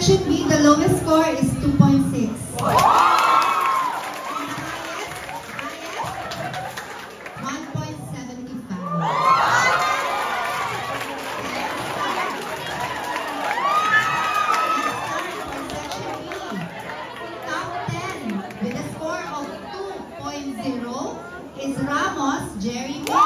Section B, the lowest score is 2.6. Is Ramos Jerry May.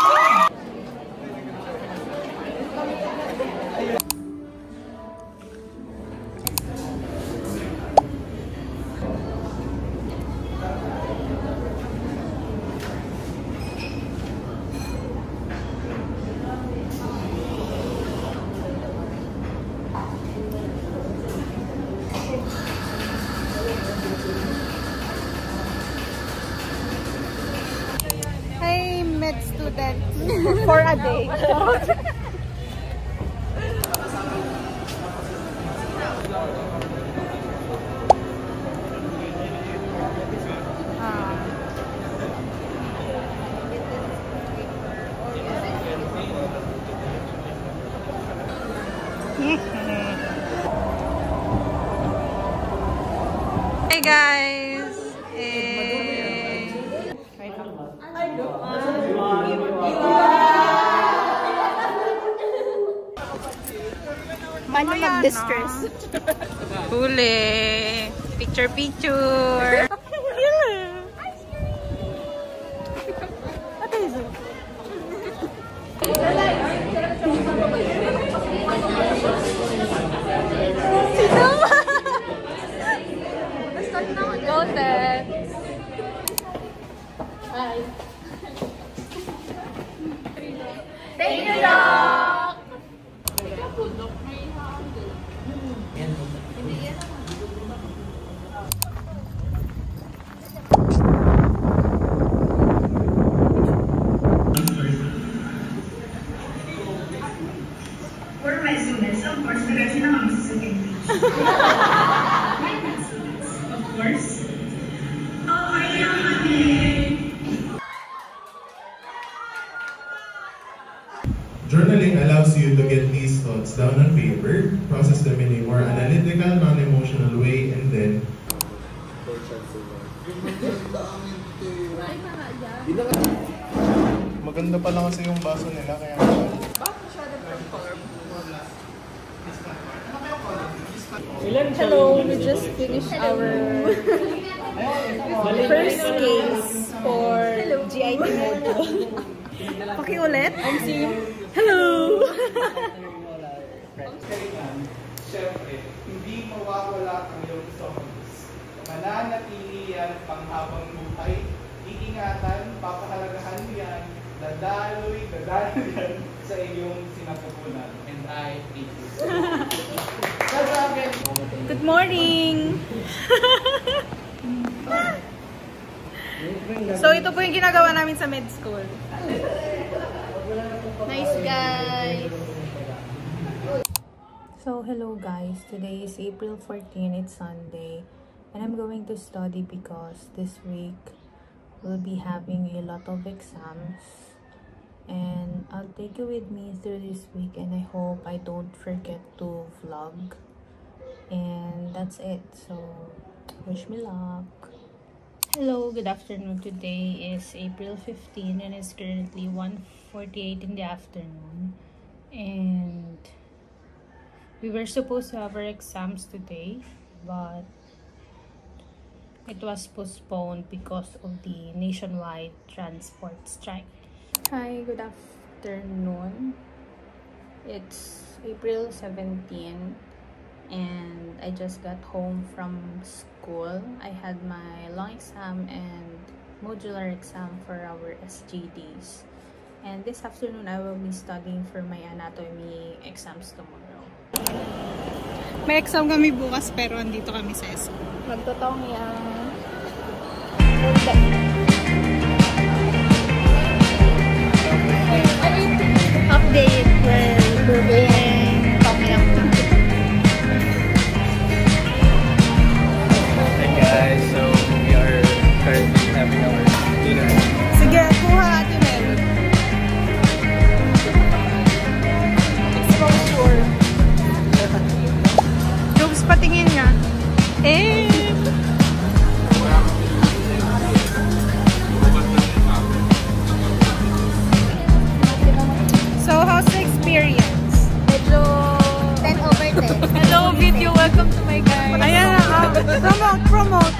Students for a day. Hey guys. Paano mag-distress? Huli! Picture, picture! What is it? Sino? Go, Ted! Hi! Thank you, Doc! For my students, of course, diretso na kami sa second page. My students, of course. Journaling allows you to get these thoughts down on paper, process them in a more analytical, non-emotional way, and then maganda pa lang kasi yung baso nila, kaya Hello, we just finished our first case for GIT module. Pakiulit. I'm Sim. Hello! Siyempre, hindi mawawala ang iyong songs. Mananatili yan panghabang buhay. Iingatan, papahalagahan yan, dadaloy yan sa iyong sinapupunan. And I thank you. Good morning! So, ito po yung ginagawa namin sa med school. Nice, guys! So, hello guys. Today is April 14, it's Sunday. And I'm going to study because this week we'll be having a lot of exams. And I'll take you with me through this week, and I hope I don't forget to vlog. And that's it. So, wish me luck. Hello, good afternoon. Today is April 15 and it's currently 1:48 in the afternoon. And we were supposed to have our exams today, but it was postponed because of the nationwide transport strike. Hi, good afternoon. It's April 17 and I just got home from school. I had my long exam and modular exam for our SGDs. And this afternoon, I will be studying for my anatomy exams tomorrow. May exam kami bukas pero andito kami sa school. Magtotong yan. Update when we're being talking about. Hey guys, so we are currently having our dinner. Sige, kuha Ate Mel. Exposure. Jokes patingin Welcome to my guys. Ayan na. Promote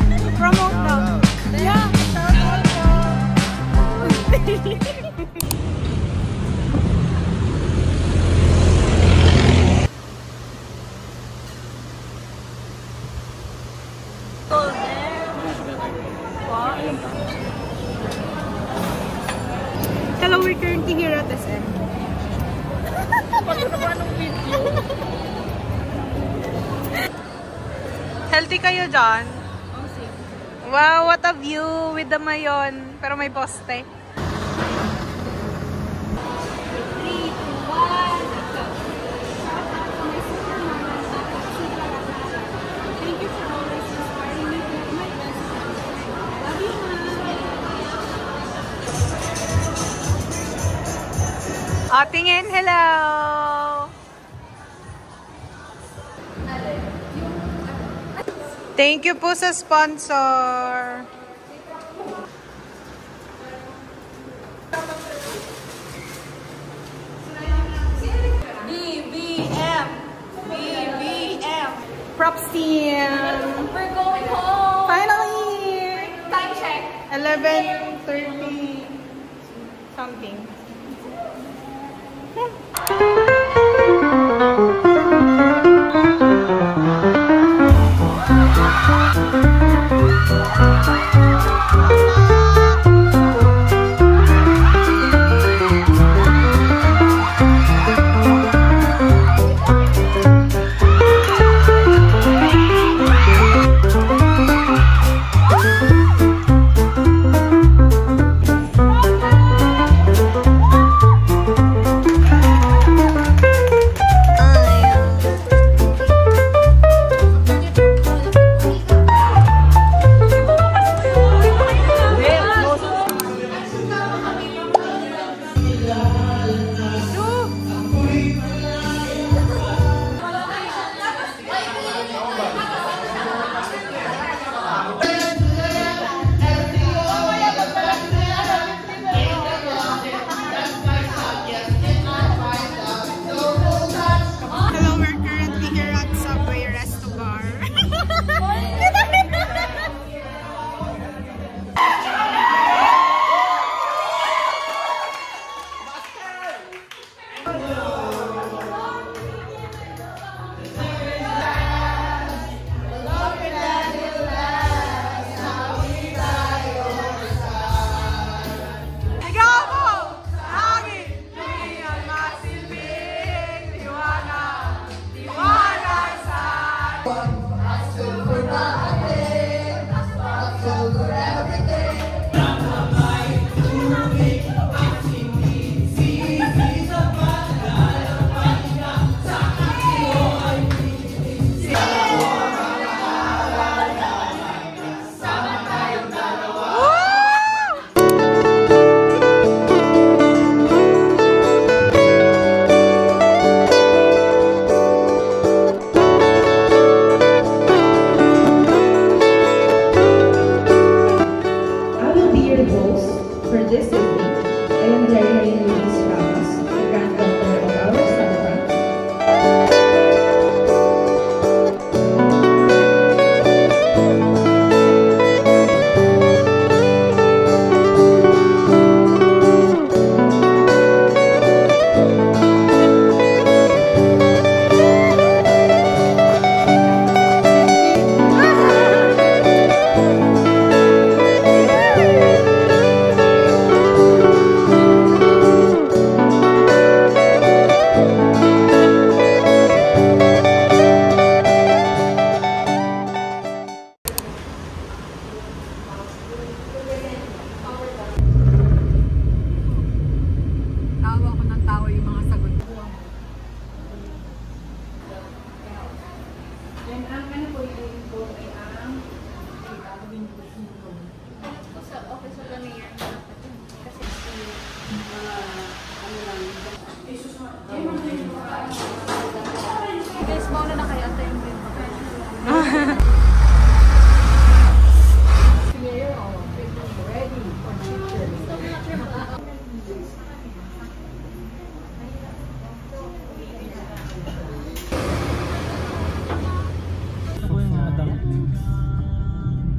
daw. Yeah. Hello, we're currently here at SM. Healthy kayo dyan? Wow, what a view with the mayon. Pero may poste. Oh, tingin, hello! Thank you po sa sponsor. BBM! Props team! We're going home! Finally! Time check! 11:30 something.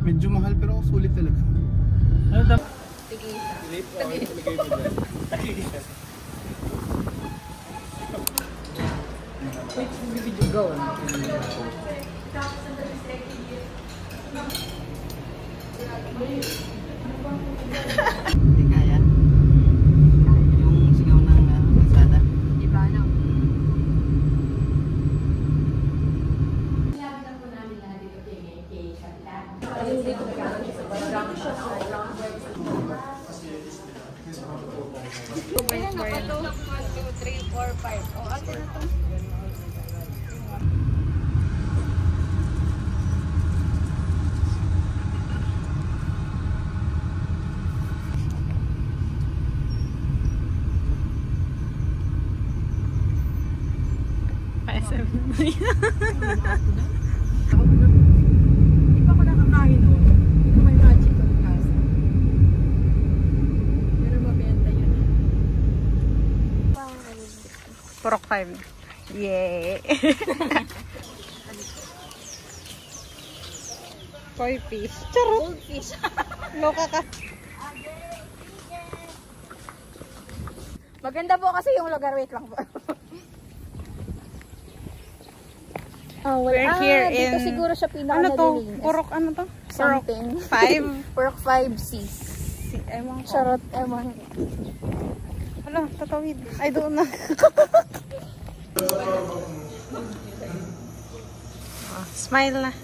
Medyo mahal pero sulit talaga. Ano dapat? Hindi kaya. Yung sigaw ng kalsada. Iba na. Ayan, naka 1, 2, 3, 4, 5. Oh, ate na to. Hindi pa ako nakakain nun. Ito may magical casa. Pero mabenta yun. Purok 5. Yay! Koi fish. Charot! Goldfish. Loka ka. Maganda po kasi yung lugar. Wait lang po. Oh, well, We're here dito in... siguro siya Ano to? pinaka-nalilinis. Purok ano to? Purok Something. 5? Purok 5C. Ewan ko. Charot, ewan. Hala, tatawid. I don't know. Oh, smile na.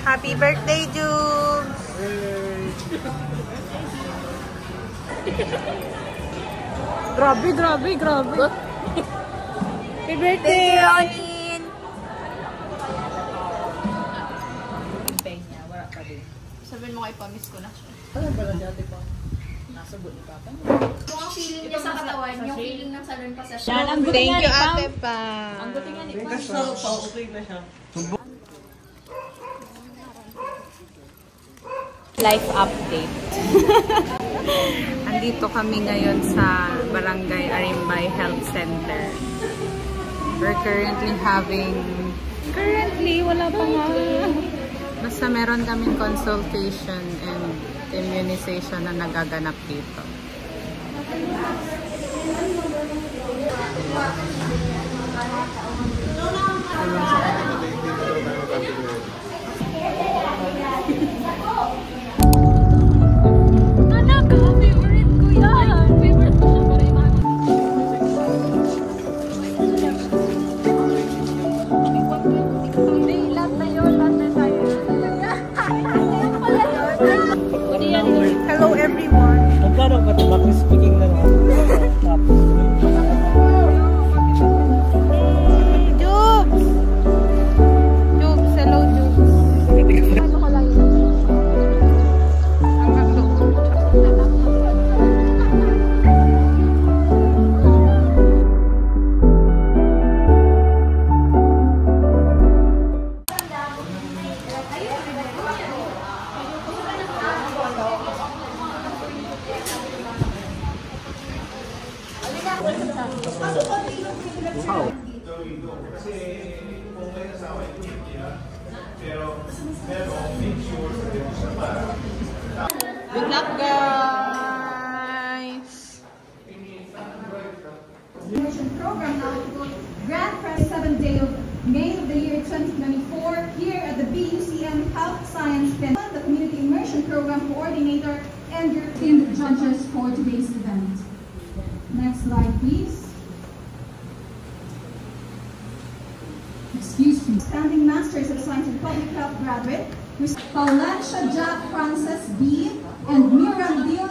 Happy birthday, Jubes! Grabe, grabe, grabe. Happy birthday! Ronin! Sabihin mo kay Pamis ko na siya. Yung feeling niya sa katawan, yung feeling ng salon pa sa siya. Thank you, Ate Pa. Ang buti nga ni Pam. Life update. Andito kami ngayon sa Barangay Arimbay Health Center. We're currently wala pa nga. Basta meron kaming consultation and immunization na nagaganap dito. Anak, favorite ko yan. Favorite ko siya pa rin. Hindi, lahat na yun. Lahat na tayo. Ano pala yun? Hello everyone! Magkano ba ito? Bakit speaking na naman? Jubes! Jubes, hello Jubes. Ano ka lang yun? Hanggang doon. Good luck, guys! Immersion program now to go Grand Prix 7th day of May of the year 2024 here at the BUCM Health Science Center, the Community Immersion Program Coordinator and European judges for today's event. Next slide, please. Excuse me. Standing Masters of Science in Public Health graduate, Paulancia Jack Frances B. and Miriam Delia.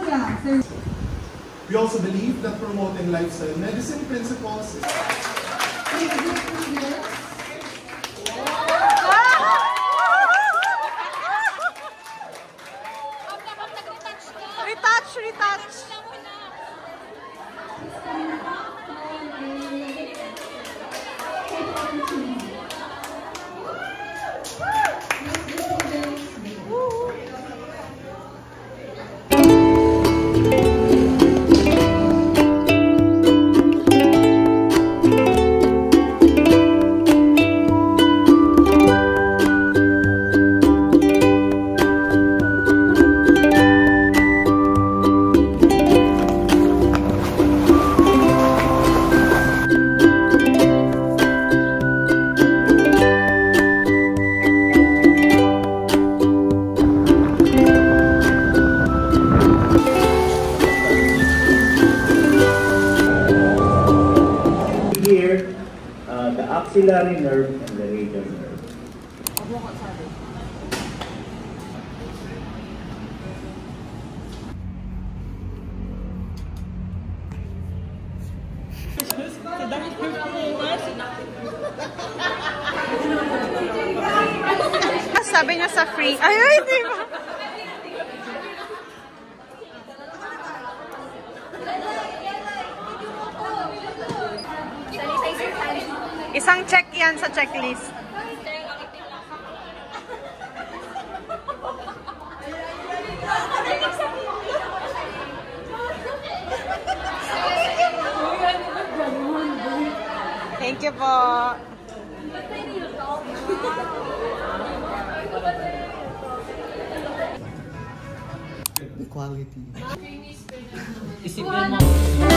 We also believe that promoting lifestyle medicine principles is Retouch, retouch! pupillary nerve and the radial nerve. Sabi niya sa free. Ay, di ba? Isang check yan sa checklist. Thank you po. Equality. Isipin mo.